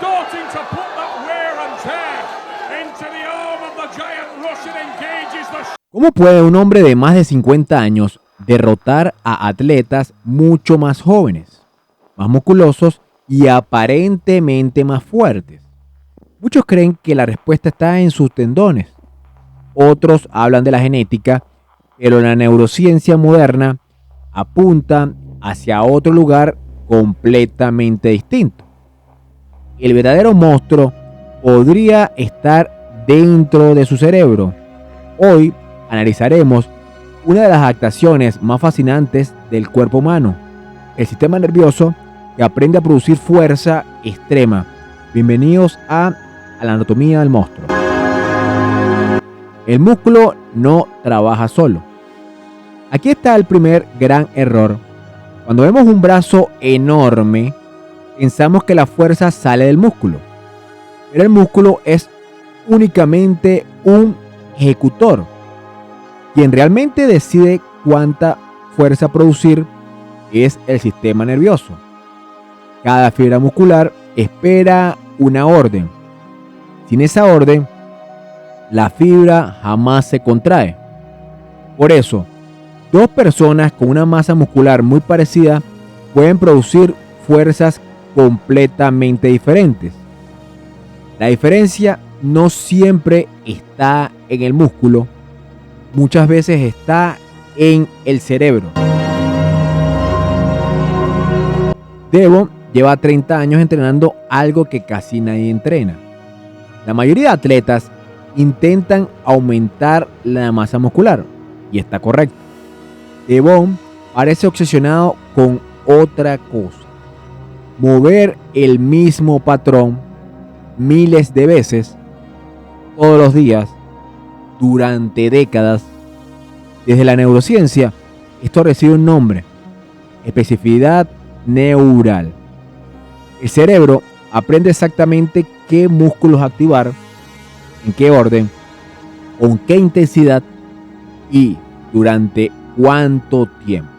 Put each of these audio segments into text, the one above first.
Starting to put that wear and tear into the arm of the giant Russian, engages the... ¿Cómo puede un hombre de más de 50 años derrotar a atletas mucho más jóvenes, más musculosos y aparentemente más fuertes? Muchos creen que la respuesta está en sus tendones. Otros hablan de la genética, pero la neurociencia moderna apunta hacia otro lugar completamente distinto. El verdadero monstruo podría estar dentro de su cerebro. Hoy analizaremos una de las adaptaciones más fascinantes del cuerpo humano, el sistema nervioso que aprende a producir fuerza extrema. Bienvenidos a la anatomía del monstruo. El músculo no trabaja solo. Aquí está el primer gran error. Cuando vemos un brazo enorme, pensamos que la fuerza sale del músculo, pero el músculo es únicamente un ejecutor. Quien realmente decide cuánta fuerza producir es el sistema nervioso. Cada fibra muscular espera una orden. Sin esa orden, la fibra jamás se contrae. Por eso, dos personas con una masa muscular muy parecida pueden producir fuerzas completamente diferentes. La diferencia no siempre está en el músculo, muchas veces está en el cerebro. Devon lleva 30 años entrenando algo que casi nadie entrena. La mayoría de atletas intentan aumentar la masa muscular, y está correcto. Devon parece obsesionado con otra cosa: mover el mismo patrón miles de veces, todos los días, durante décadas. Desde la neurociencia, esto recibe un nombre: especificidad neural. El cerebro aprende exactamente qué músculos activar, en qué orden, con qué intensidad y durante cuánto tiempo.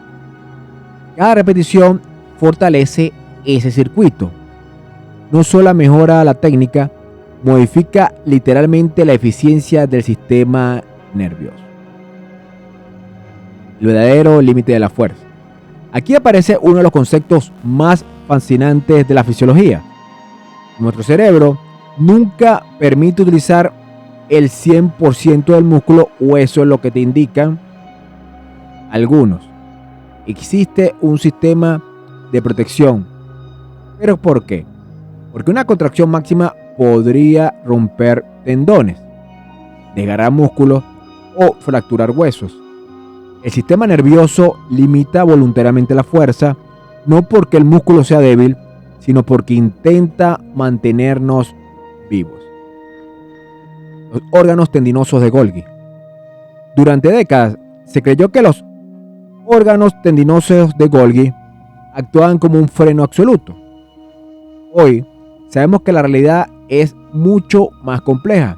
Cada repetición fortalece ese circuito. No solo mejora la técnica, modifica literalmente la eficiencia del sistema nervioso. El verdadero límite de la fuerza. Aquí aparece uno de los conceptos más fascinantes de la fisiología. Nuestro cerebro nunca permite utilizar el 100% del músculo, o eso es lo que te indican algunos. Existe un sistema de protección. ¿Pero por qué? Porque una contracción máxima podría romper tendones, desgarrar músculos o fracturar huesos. El sistema nervioso limita voluntariamente la fuerza, no porque el músculo sea débil, sino porque intenta mantenernos vivos. Los órganos tendinosos de Golgi. Durante décadas se creyó que los órganos tendinosos de Golgi actuaban como un freno absoluto. Hoy sabemos que la realidad es mucho más compleja.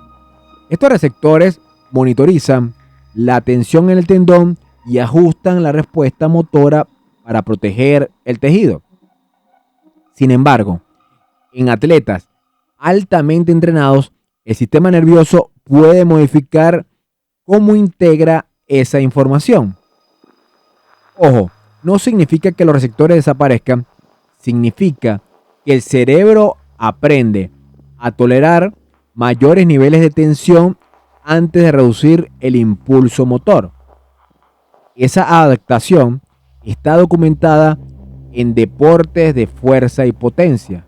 Estos receptores monitorizan la tensión en el tendón y ajustan la respuesta motora para proteger el tejido. Sin embargo, en atletas altamente entrenados, el sistema nervioso puede modificar cómo integra esa información. Ojo, no significa que los receptores desaparezcan, significa que el cerebro aprende a tolerar mayores niveles de tensión antes de reducir el impulso motor. Esa adaptación está documentada en deportes de fuerza y potencia.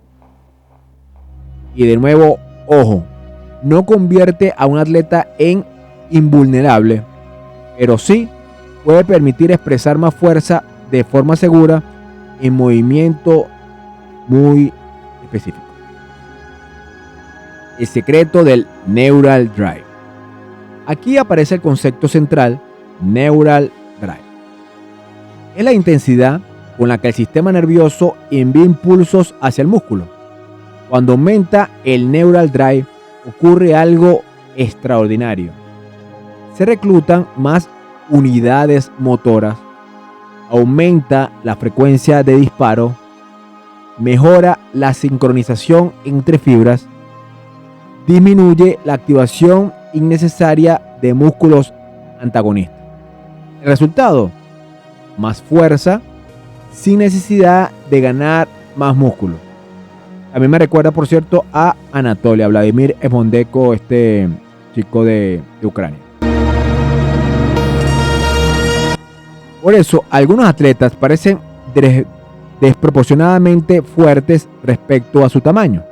Y de nuevo, ojo, no convierte a un atleta en invulnerable, pero sí puede permitir expresar más fuerza de forma segura en movimiento muy específico. El secreto del Neural Drive. Aquí aparece el concepto central, Neural Drive. Es la intensidad con la que el sistema nervioso envía impulsos hacia el músculo. Cuando aumenta el Neural Drive, ocurre algo extraordinario. Se reclutan más unidades motoras, aumenta la frecuencia de disparo mejora la sincronización entre fibras, disminuye la activación innecesaria de músculos antagonistas. El resultado, más fuerza sin necesidad de ganar más músculo. A mí me recuerda, por cierto, a Anatolia, Vladimir Esmondenko, este chico de Ucrania. Por eso, algunos atletas parecen desproporcionadamente fuertes respecto a su tamaño.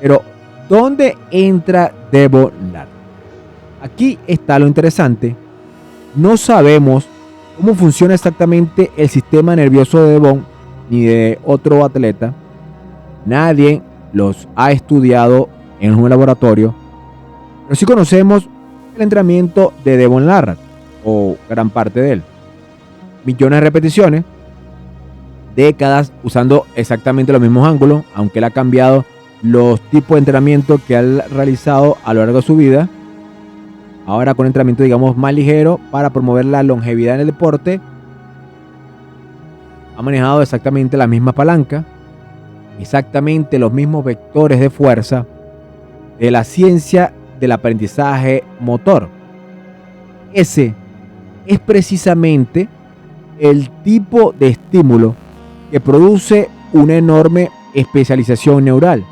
Pero, ¿dónde entra Devon Larratt? Aquí está lo interesante. No sabemos cómo funciona exactamente el sistema nervioso de Devon ni de otro atleta. Nadie los ha estudiado en un laboratorio. Pero sí conocemos el entrenamiento de Devon Larratt, o gran parte de él. Millones de repeticiones, décadas usando exactamente los mismos ángulos, aunque él ha cambiado los tipos de entrenamiento que ha realizado a lo largo de su vida. Ahora con entrenamiento, digamos, más ligero para promover la longevidad en el deporte. Ha manejado exactamente la misma palanca, exactamente los mismos vectores de fuerza de la ciencia del aprendizaje motor. Ese es precisamente el tipo de estímulo que produce una enorme especialización neural.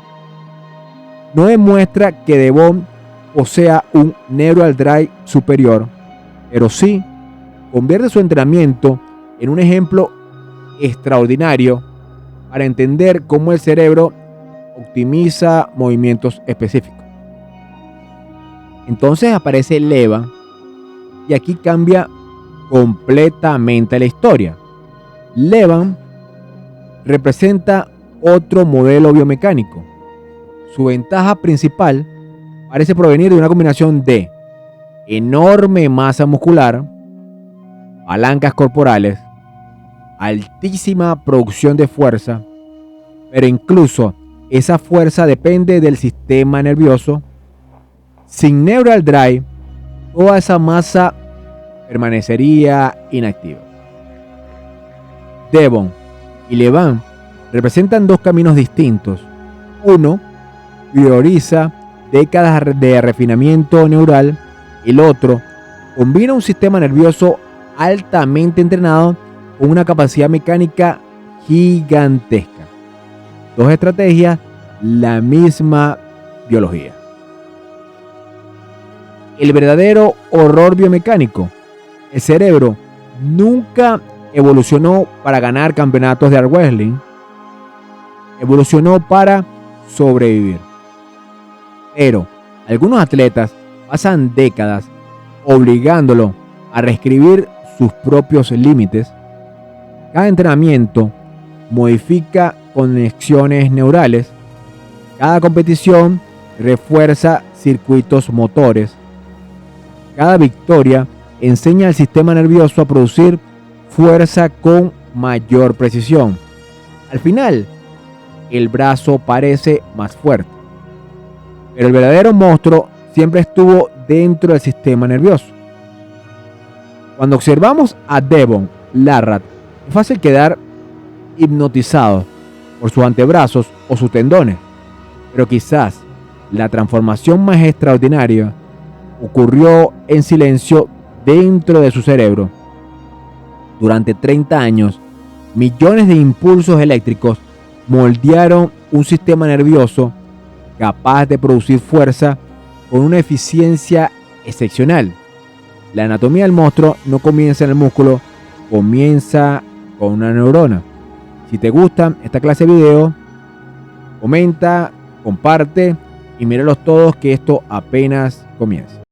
No demuestra que Devon posea un neural drive superior, pero sí convierte su entrenamiento en un ejemplo extraordinario para entender cómo el cerebro optimiza movimientos específicos. Entonces aparece Levan y aquí cambia completamente la historia. Levan representa otro modelo biomecánico. Su ventaja principal parece provenir de una combinación de enorme masa muscular, palancas corporales, altísima producción de fuerza, pero incluso esa fuerza depende del sistema nervioso. Sin neural drive, toda esa masa permanecería inactiva. Devon y Levan representan dos caminos distintos. Uno prioriza décadas de refinamiento neural, el otro combina un sistema nervioso altamente entrenado con una capacidad mecánica gigantesca. Dos estrategias, la misma biología. El verdadero horror biomecánico. El cerebro nunca evolucionó para ganar campeonatos de arm wrestling. Evolucionó para sobrevivir. Pero algunos atletas pasan décadas obligándolo a reescribir sus propios límites. Cada entrenamiento modifica conexiones neurales. Cada competición refuerza circuitos motores. Cada victoria enseña al sistema nervioso a producir fuerza con mayor precisión. Al final, el brazo parece más fuerte, pero el verdadero monstruo siempre estuvo dentro del sistema nervioso. Cuando observamos a Devon Larratt, es fácil quedar hipnotizado por sus antebrazos o sus tendones, pero quizás la transformación más extraordinaria ocurrió en silencio dentro de su cerebro. Durante 30 años, millones de impulsos eléctricos moldearon un sistema nervioso capaz de producir fuerza con una eficiencia excepcional. La anatomía del monstruo no comienza en el músculo, comienza con una neurona. Si te gusta esta clase de video, comenta, comparte y míralos todos, que esto apenas comienza.